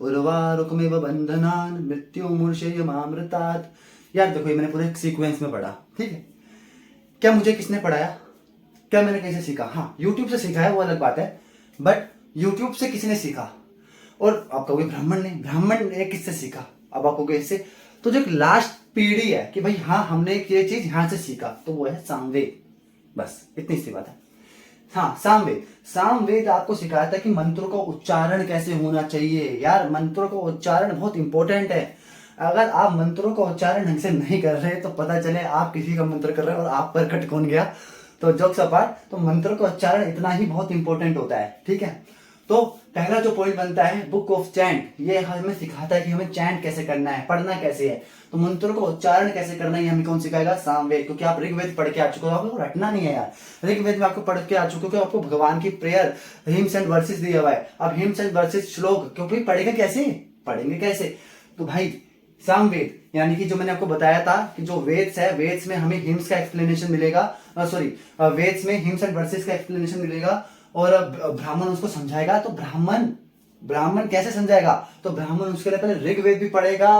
उर्वारुकमिव बंधनान मृत्युर्मुक्षयमामृतात्। यार देखो, ये मैंने पूरे सीक्वेंस में पढ़ा, ठीक है। क्या मुझे किसने पढ़ाया, क्या मैंने कहीं से सीखा? हाँ, यूट्यूब से सीखा है, वो अलग बात है, बट यूट्यूब से किसने सीखा? और आप कहोगे ब्राह्मण ने, ब्राह्मण ने किससे सीखा? अब आप कहोगे इससे, तो जो एक लास्ट पीढ़ी है कि भाई हाँ हमने ये चीज यहां से सीखा, तो वो है सामवेद। बस इतनी सी बात है। हाँ, सामवेद, सामवेद आपको सिखाता है कि मंत्रों का उच्चारण कैसे होना चाहिए। यार मंत्रों का उच्चारण बहुत इंपॉर्टेंट है। अगर आप मंत्रों का उच्चारण ढंग से नहीं कर रहे तो पता चले आप किसी का मंत्र कर रहे हो और आप पर कट कौन गया। तो जोक्स अपार्ट, तो मंत्रों का उच्चारण इतना ही बहुत इंपॉर्टेंट होता है, ठीक है। तो पहला जो पॉइंट बनता है बुक ऑफ चैंट, ये हमें सिखाता है कि हमें चैंट कैसे करना है, पढ़ना कैसे है। तो मंत्रों का उच्चारण कैसे करना है ये हमें कौन सिखाएगा? सामवेद। क्योंकि आप ऋग्वेद पढ़ के आ चुके हो, आपको रटना नहीं है यार। ऋग्वेद में आपको पढ़ के आ चुके हो, आपको भगवान की प्रेयर हिम्स एंड वर्सेस दिया हुआ है। अब हिम्स एंड वर्सेस श्लोक क्योंकि पढ़ेगा कैसे, पढ़ेंगे कैसे? तो भाई सामवेद यानी कि जो मैंने आपको बताया था कि जो वेद्स है, वेद्स में हमें हिम्स का एक्सप्लेनेशन मिलेगा, सॉरी वेद्स में हिम्स एंड वर्सेस का एक्सप्लेनेशन मिलेगा और ब्राह्मण उसको समझाएगा। तो ब्राह्मण ब्राह्मण कैसे समझाएगा? तो ब्राह्मण उसके लिए पहले ऋग्वेद भी पढ़ेगा,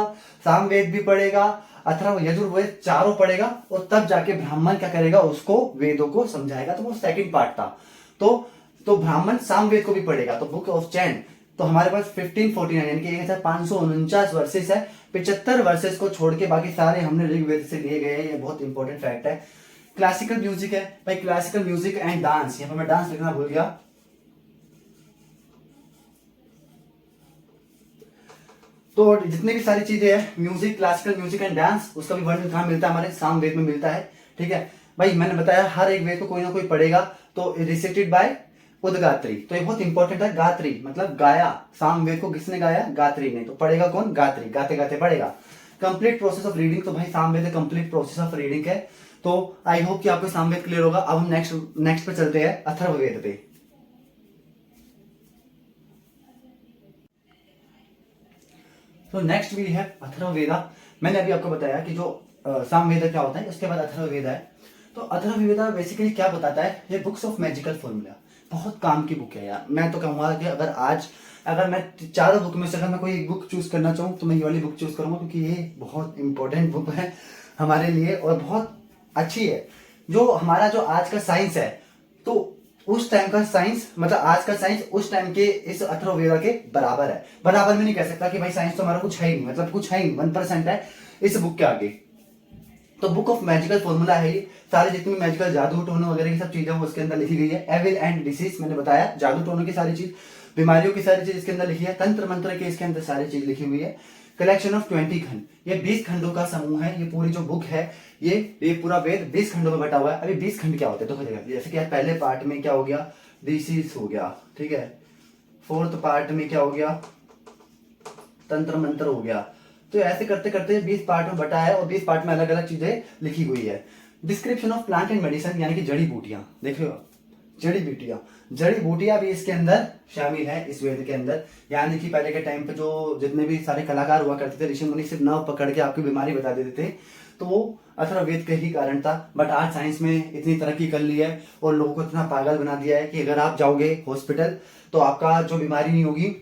सामवेद भी पढ़ेगा, अथर्व यजुर्वेद चारों पढ़ेगा और तब जाके ब्राह्मण क्या करेगा, उसको वेदों को समझाएगा। तो वो सेकंड पार्ट था। तो ब्राह्मण सामवेद को भी पढ़ेगा। तो बुक ऑफ चैंट, तो हमारे पास 1549 यानी कि 1549 वर्सेस है। 75 वर्सेस को छोड़ के बाकी सारे हमने ऋग्वेद से लिए गए हैं। ये बहुत इंपॉर्टेंट फैक्ट है। क्लासिकल म्यूजिक है भाई, क्लासिकल म्यूजिक एंड डांस, यहाँ पर मैं डांस लिखना भूल गया। तो जितनी भी सारी चीजें हैं, music, classical music and dance, उसका भी वर्णन कहाँ मिलता है? हमारे सामवेद में मिलता है, ठीक है भाई। मैंने बताया हर एक वेद को कोई ना कोई पढ़ेगा। तो रिसाइटेड बाय उदगात्री, तो ये बहुत इंपॉर्टेंट है। गात्री मतलब गाया, सामवेद को किसने गाया? गात्री ने। तो पढ़ेगा कौन? गात्री, गाते गाते पढ़ेगा। कंप्लीट प्रोसेस ऑफ रीडिंग, तो भाई Samaveda complete process of reading है। तो आई होप कि आपको सामवेद क्लियर होगा। अब हम नेक्स्ट पे चलते हैं, अथर्ववेद पे। तो नेक्स्ट भी है अथर्ववेदा। मैंने अभी आपको बताया कि जो सामवेद क्या होता है, उसके बाद अथर्ववेद है। तो अथर्ववेदा बेसिकली क्या बताता है? ये बुक्स ऑफ मैजिकल फॉर्मूला, बहुत काम की बुक है यार। मैं तो कहूंगा कि अगर मैं चारों बुक में से अगर मैं कोई एक बुक चूज करना चाहूँ तो मैं ये वाली बुक चूज करूंगा, क्योंकि ये बहुत इंपॉर्टेंट बुक है हमारे लिए और बहुत अच्छी है। जो हमारा जो आज का साइंस है, तो उस टाइम का साइंस, मतलब आज का साइंस उस टाइम के इस अथर्ववेदा के बराबर है। बराबर में नहीं कह सकता कि भाई साइंस तो हमारा कुछ है ही नहीं, मतलब कुछ है ही 1% है इस बुक के आगे। तो बुक ऑफ मैजिकल फॉर्मूला है ये। सारे जितनी मैजिकल जादू टोनो वगैरह की सब चीजें वो उसके अंदर लिखी गई है। एविल एंड डिसीज मैंने बताया, जादू टोनो की सारी चीज, बीमारियों की सारी चीज इसके अंदर लिखी है। तंत्र मंत्र के इसके अंदर सारी चीज लिखी हुई है। कलेक्शन ऑफ 20 खंड, ये 20 खंडों का समूह है। ये पूरी जो बुक है, ये पूरा वेद 20 खंडों में बटा हुआ है। अभी 20 खंड क्या होते हैं तो जैसे कि पहले पार्ट में क्या हो गया? डिसीज हो गया, ठीक है। फोर्थ पार्ट में क्या हो गया? तंत्र मंत्र हो गया। तो ऐसे करते करते 20 पार्ट में बटा है और 20 पार्ट में अलग अलग चीजें लिखी हुई है। Description of plant and medicine यानी कि जड़ी बूटियां, देखियो जड़ी बूटियां भी इसके अंदर शामिल है इस वेद के अंदर। यानी कि पहले के टाइम पे जो जितने भी सारे कलाकार हुआ करते थे, ऋषि मुनि सिर्फ नाव पकड़ के आपकी बीमारी बता देते थे, तो वो अथर्ववेद के ही कारण था। बट आज साइंस में इतनी तरक्की कर ली है और लोगों को इतना पागल बना दिया है कि अगर आप जाओगे हॉस्पिटल तो आपका जो बीमारी नहीं होगी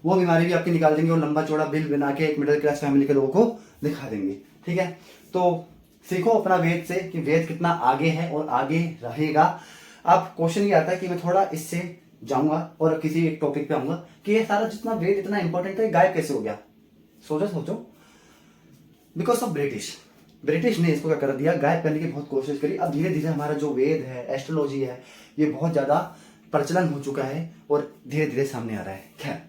वो बीमारी भी आपकी निकाल देंगे और लंबा चौड़ा बिल बना के एक मिडिल क्लास फैमिली के लोगों को दिखा देंगे, ठीक है। तो सीखो अपना वेद से कि वेद कितना आगे है और आगे रहेगा। अब क्वेश्चन ये आता है कि मैं थोड़ा इससे जाऊंगा और किसी एक टॉपिक पे आऊंगा कि ये सारा जितना वेद इतना इंपॉर्टेंट है, गायब कैसे हो गया? सोचो बिकॉज ऑफ ब्रिटिश ने इसको क्या कर दिया, गायब करने की बहुत कोशिश करी। अब धीरे धीरे हमारा जो वेद है, एस्ट्रोलॉजी है, ये बहुत ज्यादा प्रचलन हो चुका है और धीरे धीरे सामने आ रहा है। खैर,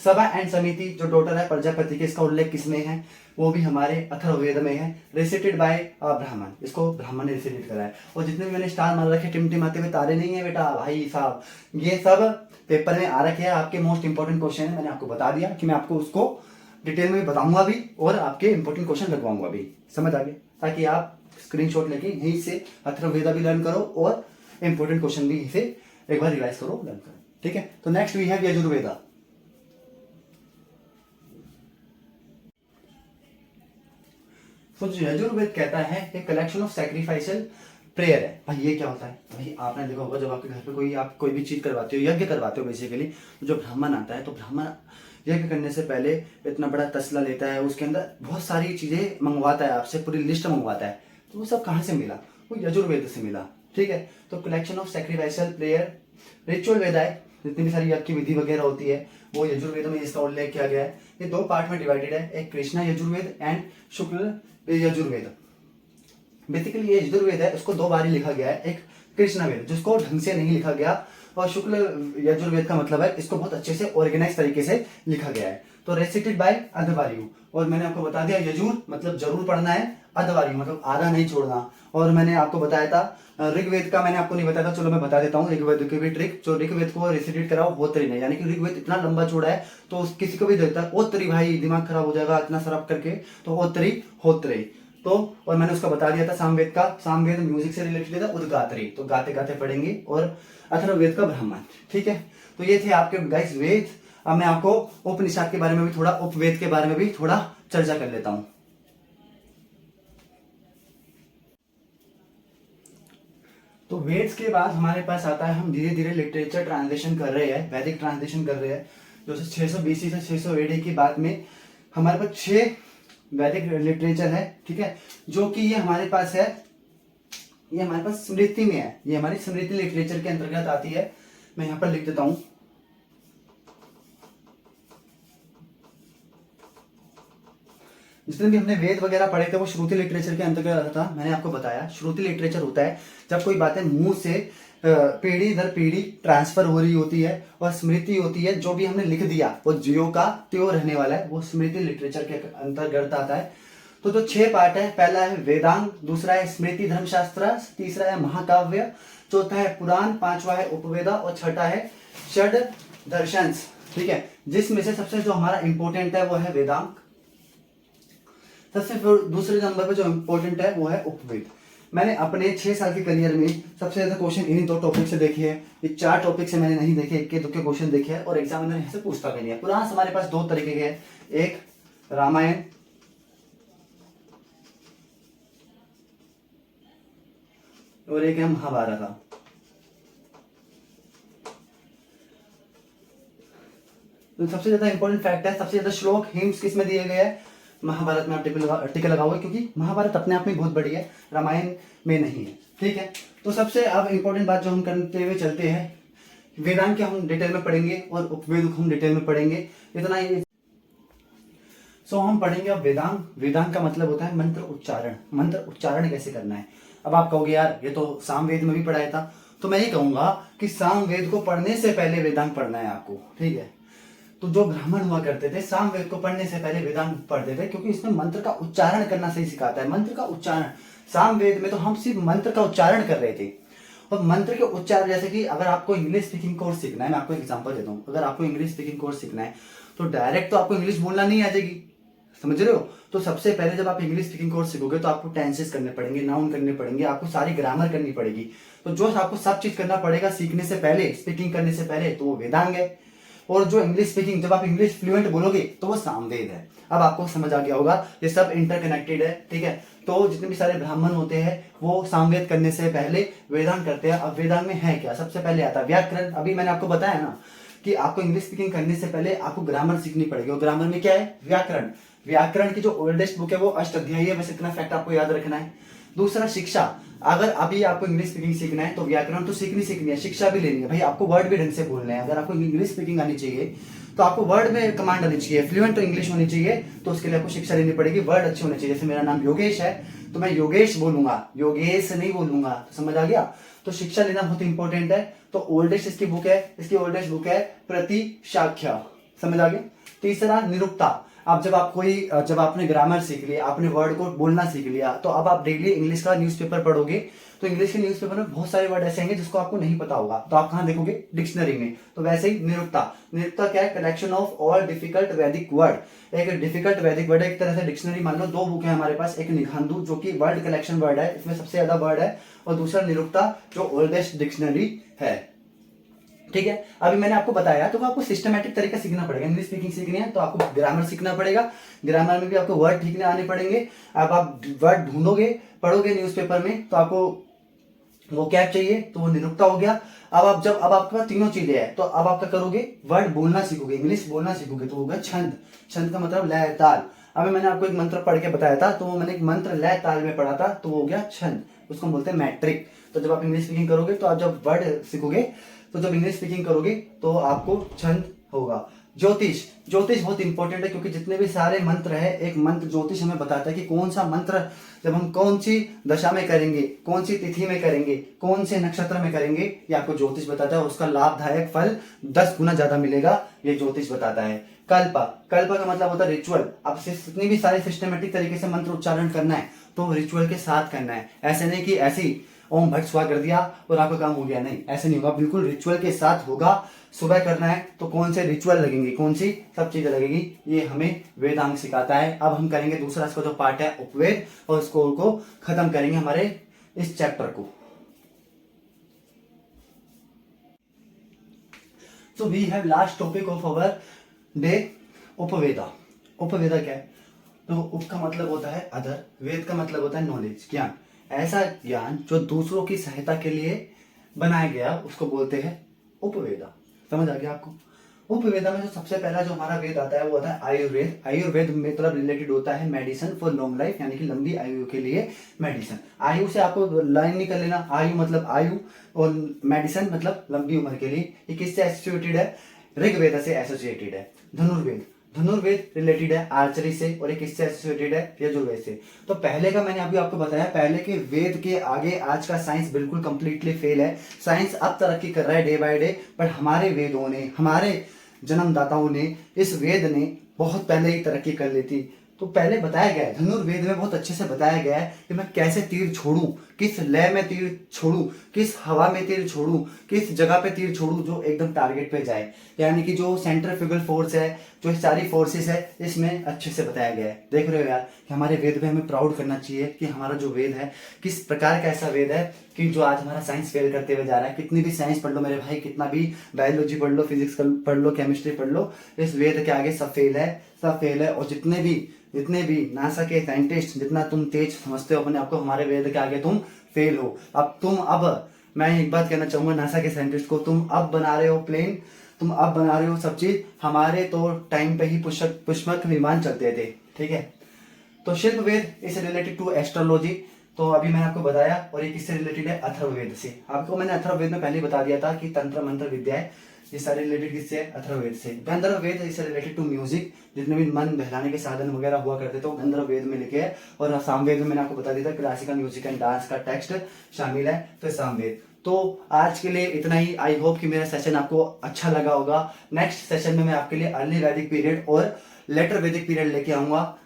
सभा एंड समिति जो टोटल है प्रजापति के, इसका उल्लेख किसमें है? वो भी हमारे अथर्ववेद में है। रिसिटेड बाय ब्राह्मण, इसको ब्राह्मण ने रिसिटेड करा है। और जितने भी मैंने स्टार मार रखे टिमटिमाते हुए तारे नहीं है बेटा भाई साहब, ये सब पेपर में आ रखे हैं। आपके मोस्ट इंपॉर्टेंट क्वेश्चन है, मैंने आपको बता दिया कि मैं आपको उसको डिटेल में बताऊंगा भी और आपके इंपॉर्टेंट क्वेश्चन लगवाऊंगा भी। समझ आ गया? ताकि आप स्क्रीनशॉट लेके यहीं से अथर्ववेदा भी लर्न करो और इंपॉर्टेंट क्वेश्चन भी यहीं से एक बार रिवाइज करो, लर्न करो, ठीक है। तो नेक्स्ट वी हैव यजुर्वेदा। तो यजुर्वेद कहता है ए कलेक्शन ऑफ सैक्रिफाइशियल प्रेयर है। भाई ये क्या होता है? भाई आपने देखा होगा जब आपके घर पे कोई आप कोई भी चीज करवाते हो, यज्ञ करवाते हो बेसिकली, तो जो ब्राह्मण आता है तो ब्राह्मण यज्ञ करने से पहले इतना बड़ा तसला लेता है, उसके अंदर बहुत सारी चीजें मंगवाता है, आपसे पूरी लिस्ट मंगवाता है। तो वो सब कहाँ से मिला? वो यजुर्वेद से मिला। ठीक है, तो कलेक्शन ऑफ सैक्रिफाइशियल प्रेयर रिचुअल वेद है, जितनी भी सारी यज्ञ की विधि वगैरह होती है वो यजुर्वेद में इसका उल्लेख किया गया है। ये दो पार्ट में डिवाइडेड है, एक Krishna Yajurveda and Shukla Yajurveda. Basically ये यजुर्वेद है, उसको दो बार ही लिखा गया है, एक कृष्ण वेद जिसको ढंग से नहीं लिखा गया, और शुक्ल यजुर्वेद का मतलब है इसको बहुत अच्छे से ऑर्गेनाइज तरीके से लिखा गया है। तो रेसिटेड बाय अधवार्यु, और मैंने आपको बता दिया यजुर मतलब जरूर पढ़ना है, अधवार्यु मतलब आधा नहीं छोड़ना। और मैंने आपको बताया था ऋग्वेद का, मैंने आपको नहीं बताया था, चलो मैं बता देता हूँ ऋग्वेद की भी ट्रिक। जो ऋग्वेद को रेसिटेट कराओ होतरी नहीं, यानी कि ऋग्वेद इतना लंबा चौड़ा है तो किसी को भी देता है ओतरी, भाई दिमाग खराब हो जाएगा इतना सरफ करके, तो ओतरी होतरी। तो और मैंने उसका बता दिया था सामवेद का, सामवेद म्यूजिक से रिलेटेड था, उद्गात्री तो गाते गाते पढ़ेंगे, और अथर्ववेद का ब्राह्मण। ठीक है, तो ये थे आपके गाइस वेद। अब मैं आपको उपनिषद के बारे में भी थोड़ा, उपवेद के बारे में भी थोड़ा चर्चा कर लेता हूं। तो वेद्स के बाद हमारे पास आता है, हम धीरे धीरे लिटरेचर ट्रांसलेशन कर रहे हैं, वैदिक ट्रांसलेशन कर रहे हैं। जो 600 BC से 600 AD की बात में हमारे पास 6 वैदिक लिटरेचर है। ठीक है, जो कि ये हमारे पास है, ये हमारे पास स्मृति में है, ये हमारी स्मृति लिटरेचर के अंतर्गत आती है। मैं यहां पर लिख देता हूं, जितने भी हमने वेद वगैरह पढ़े थे वो श्रुति लिटरेचर के अंतर्गत आता था। मैंने आपको बताया श्रुति लिटरेचर होता है जब कोई बातें मुंह से पीढ़ी दर पीढ़ी ट्रांसफर हो रही होती है, और स्मृति होती है जो भी हमने लिख दिया वो ज्यो का त्यों रहने वाला है, वो स्मृति लिटरेचर के अंतर्गत आता है। तो जो 6 पार्ट है, पहला है वेदांग, दूसरा है स्मृति धर्मशास्त्र, तीसरा है महाकाव्य, चौथा है पुराण, पांचवा है उपवेदा, और छठा है षड दर्शन। ठीक है, जिसमें से सबसे जो हमारा इंपॉर्टेंट है वो है वेदांग, सबसे दूसरे नंबर पे जो इंपॉर्टेंट है वो है उपवेद। मैंने अपने 6 साल के करियर में सबसे ज्यादा क्वेश्चन इन्हीं 2 टॉपिक से देखे हैं, ये 4 टॉपिक से मैंने नहीं देखे, इक्के दुक्के क्वेश्चन देखे हैं, और एग्जामिनर यहाँ से पूछता भी नहीं है। पुराण हमारे पास 2 तरीके के हैं, एक रामायण और एक है महाभारत। तो सबसे ज्यादा इंपॉर्टेंट फैक्ट है, सबसे ज्यादा श्लोक हिंट्स किस में दिए गए हैं? महाभारत में आप टिक लगाओगे, क्योंकि महाभारत अपने आप में बहुत बड़ी है, रामायण में नहीं है। ठीक है, तो सबसे अब इंपॉर्टेंट बात जो हम करते हुए चलते हैं, वेदांत के हम डिटेल में पढ़ेंगे और उपवेद को हम डिटेल में पढ़ेंगे, इतना ही। सो हम पढ़ेंगे अब वेदांग। वेदांग का मतलब होता है मंत्र उच्चारण। मंत्र उच्चारण कैसे करना है? अब आप कहोगे यार ये तो सामवेद में भी पढ़ाया था, तो मैं ये कहूंगा कि सामवेद को पढ़ने से पहले वेदांग पढ़ना है आपको। ठीक है, तो जो ब्राह्मण हुआ करते थे सामवेद को पढ़ने से पहले वेदांग पढ़ते थे, क्योंकि इसमें मंत्र का उच्चारण करना सही सिखाता है। मंत्र का उच्चारण, सामवेद में तो हम सिर्फ मंत्र का उच्चारण कर रहे थे, और मंत्र के उच्चारण, जैसे कि अगर आपको इंग्लिश स्पीकिंग कोर्स सीखना है, मैं आपको एग्जांपल देता हूँ, अगर आपको इंग्लिश स्पीकिंग कोर्स सीखना है तो डायरेक्ट तो आपको इंग्लिश बोलना नहीं आ जाएगी, समझ रहे हो? तो सबसे पहले जब आप इंग्लिश स्पीकिंग कोर्स सीखोगे तो आपको टेंसेस करने पड़ेंगे, नाउन करने पड़ेंगे, आपको सारी ग्रामर करनी पड़ेगी। तो जो आपको सब चीज करना पड़ेगा सीखने से पहले, स्पीकिंग करने से पहले, तो वो वेदांग है। और जो इंग्लिश स्पीकिंग, जब आप इंग्लिश फ्लुएंट बोलोगे तो वो सामवेद है। अब आपको समझ आ गया होगा, ये सब इंटरकनेक्टेड है। ठीक है, तो जितने भी सारे ब्राह्मण होते हैं वो सामवेद करने से पहले वेदांग करते हैं। अब वेदांग में है क्या? सबसे पहले आता है व्याकरण। अभी मैंने आपको बताया ना कि आपको इंग्लिश स्पीकिंग करने से पहले आपको ग्रामर सीखनी पड़ेगी, और ग्रामर में क्या है? व्याकरण। व्याकरण की जो ओल्डेस्ट बुक है वो अष्टाध्यायी है, बस इतना फैक्ट आपको याद रखना है। दूसरा शिक्षा, अगर अभी आपको इंग्लिश स्पीकिंग सीखना है तो व्याकरण तो सीखनी है, शिक्षा भी लेनी है। भाई आपको वर्ड भी ढंग से बोलने हैं। अगर आपको इंग्लिश स्पीकिंग आनी चाहिए तो आपको वर्ड में कमांड आनी चाहिए, फ्लुएंट तो इंग्लिश होनी चाहिए, तो उसके लिए आपको शिक्षा लेनी पड़ेगी, वर्ड अच्छे होने चाहिए। जैसे मेरा नाम योगेश है तो मैं योगेश बोलूंगा, योगेश नहीं बोलूंगा, तो समझ आ गया? तो शिक्षा लेना बहुत इंपॉर्टेंट है। तो ओल्डेस्ट इसकी बुक है, इसकी ओल्डेस्ट बुक है प्रतिशाख्या, समझ आ गया? तीसरा निरुक्ता। अब जब आपने ग्रामर सीख लिया, आपने वर्ड को बोलना सीख लिया, तो अब आप डेली इंग्लिश का न्यूज़पेपर पढ़ोगे, तो इंग्लिश के न्यूज़पेपर में बहुत सारे वर्ड ऐसे होंगे जिसको आपको नहीं पता होगा, तो आप कहाँ देखोगे? डिक्शनरी में। तो वैसे ही निरुक्ता। निरुक्ता क्या है? कलेक्शन ऑफ ऑल डिफिकल्ट वैदिक वर्ड। एक डिफिकल्ट वैदिक वर्ड, एक तरह से डिक्शनरी मान लो। 2 बुक है हमारे पास, एक निघांधु जो कि वर्ड कलेक्शन वर्ड है, इसमें सबसे ज्यादा वर्ड है, और दूसरा निरुक्ता जो ओल्डेस्ट डिक्शनरी है। ठीक है, अभी मैंने आपको बताया, तो आपको सिस्टमैटिक तरीका सीखना पड़ेगा। इंग्लिश स्पीकिंग सीखनी है तो आपको ग्रामर सीखना पड़ेगा, ग्रामर में भी आपको वर्ड ठीक आने पड़ेंगे। अब आप वर्ड ढूंढोगे, पढ़ोगे न्यूज़पेपर में, तो आपको वो कैप चाहिए तो वो निरुक्ता हो गया। अब आपके पास तीनों चीजें हैं, तो अब आप क्या करोगे, वर्ड बोलना सीखोगे, इंग्लिश बोलना सीखोगे, तो होगा छंद। छंद का मतलब लय ताल। अभी मैंने आपको एक मंत्र पढ़ के बताया था, तो वो मैंने एक मंत्र लय ताल में पढ़ा था, तो वो हो गया छंद, उसको हम बोलते हैं मैट्रिक। तो जब आप इंग्लिश स्पीकिंग करोगे, तो आप जब वर्ड सीखोगे, तो जब इंग्लिश स्पीकिंग करोगे तो आपको छंद होगा। ज्योतिष, ज्योतिष बहुत इंपॉर्टेंट है, क्योंकि जितने भी सारे मंत्र है, एक मंत्र ज्योतिष हमें बताता है कि कौन सा मंत्र जब हम कौन सी दशा में करेंगे, कौन सी तिथि में करेंगे, कौन से नक्षत्र में करेंगे, ये आपको ज्योतिष बताता है। उसका लाभदायक फल 10 गुना ज्यादा मिलेगा, ये ज्योतिष बताता है। कल्पा, कल्पा का मतलब होता है रिचुअल। अब जितनी भी सारे सिस्टमेटिक तरीके से मंत्र उच्चारण करना है, तो रिचुअल के साथ करना है। ऐसे नहीं कि ऐसे ही ओम भट स्वा कर दिया और आपका काम हो गया, नहीं, ऐसे नहीं होगा, बिल्कुल रिचुअल के साथ होगा। सुबह करना है तो कौन से रिचुअल लगेंगे, कौन सी सब चीजें लगेगी, ये हमें वेदांग सिखाता है। अब हम करेंगे दूसरा इसका जो पार्ट है उपवेद, और इसको को खत्म करेंगे हमारे इस चैप्टर को। So we have last topic of our day, Upaveda. Upaveda क्या है, तो उप का मतलब होता है अदर, वेद का मतलब होता है नॉलेज, ज्ञान। ऐसा ज्ञान जो दूसरों की सहायता के लिए बनाया गया, उसको बोलते हैं उपवेदा। समझ आ गया आपको। उपवेदा में जो सबसे पहला जो हमारा वेद आता है, वो होता है आयुर्वेद। आयुर्वेद मतलब रिलेटेड होता है मेडिसिन फॉर लॉन्ग लाइफ, यानी कि लंबी आयु के लिए मेडिसिन। आयु से आपको लाइन नहीं कर लेना, आयु मतलब आयु, और मेडिसिन मतलब लंबी उम्र के लिए। ये किससे एसोसिएटेड है, ऋग्वेद से एसोसिएटेड है। धनुर्वेद, धनुर्वेद रिलेटेड है आर्चरी से, और ये किससे एसोसिएटेड है, यजुर्वेद से। तो पहले का मैंने अभी आपको बताया, पहले के वेद के आगे आज का साइंस बिल्कुल कंप्लीटली फेल है। साइंस अब तरक्की कर रहा है डे बाय डे, बट हमारे वेदों ने, हमारे जन्मदाताओं ने, इस वेद ने बहुत पहले ही तरक्की कर ली थी। तो पहले बताया गया है, धनुर्वेद में बहुत अच्छे से बताया गया है कि मैं कैसे तीर छोड़ूं, किस लय में तीर छोड़ूं, किस हवा में तीर छोड़ूं, किस जगह पे तीर छोड़ूं जो एकदम टारगेट पे जाए। यानी कि जो सेंट्रीफ्यूगल फोर्स है, जो सारी फोर्सेस है, इसमें अच्छे से बताया गया है। देख रहे हो यार कि हमारे वेद में हमें प्राउड करना चाहिए कि हमारा जो वेद है किस प्रकार का ऐसा वेद है कि जो आज हमारा साइंस फेल करते हुए जा रहा है। कितनी भी साइंस पढ़ लो मेरे भाई, कितना भी बायोलॉजी पढ़ लो, फिजिक्स पढ़ लो, केमिस्ट्री पढ़ लो, इस वेद के आगे सब फेल है, सब फेल है। और जितने भी नासा के साइंटिस्ट, जितना तुम तेज समझते हो अपने आप को, हमारे वेद के आगे तुम फेल हो। अब मैं एक बात कहना चाहूंगा नासा के साइंटिस्ट को, तुम अब बना रहे हो प्लेन, तुम अब बना रहे हो सब चीज, हमारे तो टाइम पे ही पुष्पक विमान चलते थे, ठीक है। तो शिल्प वेद इज रिलेटेड टू एस्ट्रोलॉजी, तो अभी मैंने आपको बताया। और ये किससे रिलेटेड है, अथर्ववेद से। आपको मैंने अथर्ववेद में पहले ही बता दिया था कि तंत्र मंत्र विद्या है, ये सारे रिलेटेड किससे है, अथर्ववेद से। गंधर्ववेद इज रिलेटेड टू म्यूजिक, जितने भी मन बहलाने के साधन वगैरह हुआ करते थे वो गंधर्ववेद में लिखे है। और सामवेद में मैंने आपको बता दिया था क्लासिकल म्यूजिक एंड डांस का टेक्स्ट शामिल है, तो सामवेद। तो आज के लिए इतना ही। आई होप कि मेरा सेशन आपको अच्छा लगा होगा। नेक्स्ट सेशन में मैं आपके लिए अर्ली वैदिक पीरियड और लेटर वैदिक पीरियड लेके आऊंगा।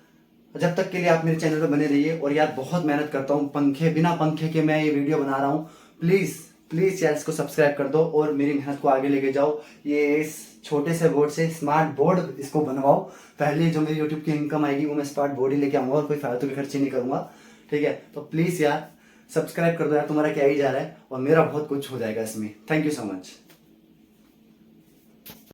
जब तक के लिए आप मेरे चैनल पर बने रहिए। और यार बहुत मेहनत करता हूँ, बिना पंखे के मैं ये वीडियो बना रहा हूँ। प्लीज प्लीज यार इसको सब्सक्राइब कर दो और मेरी मेहनत को आगे लेके जाओ। ये इस छोटे से बोर्ड से स्मार्ट बोर्ड इसको बनवाओ। पहले जो मेरी यूट्यूब की इनकम आएगी वो मैं स्मार्ट बोर्ड ही लेके आऊंगा और कोई फालतू के खर्चे नहीं करूंगा, ठीक है। तो प्लीज यार सब्सक्राइब कर दो यार, तुम्हारा क्या ही जा रहा है और मेरा बहुत कुछ हो जाएगा इसमें। Thank you so much.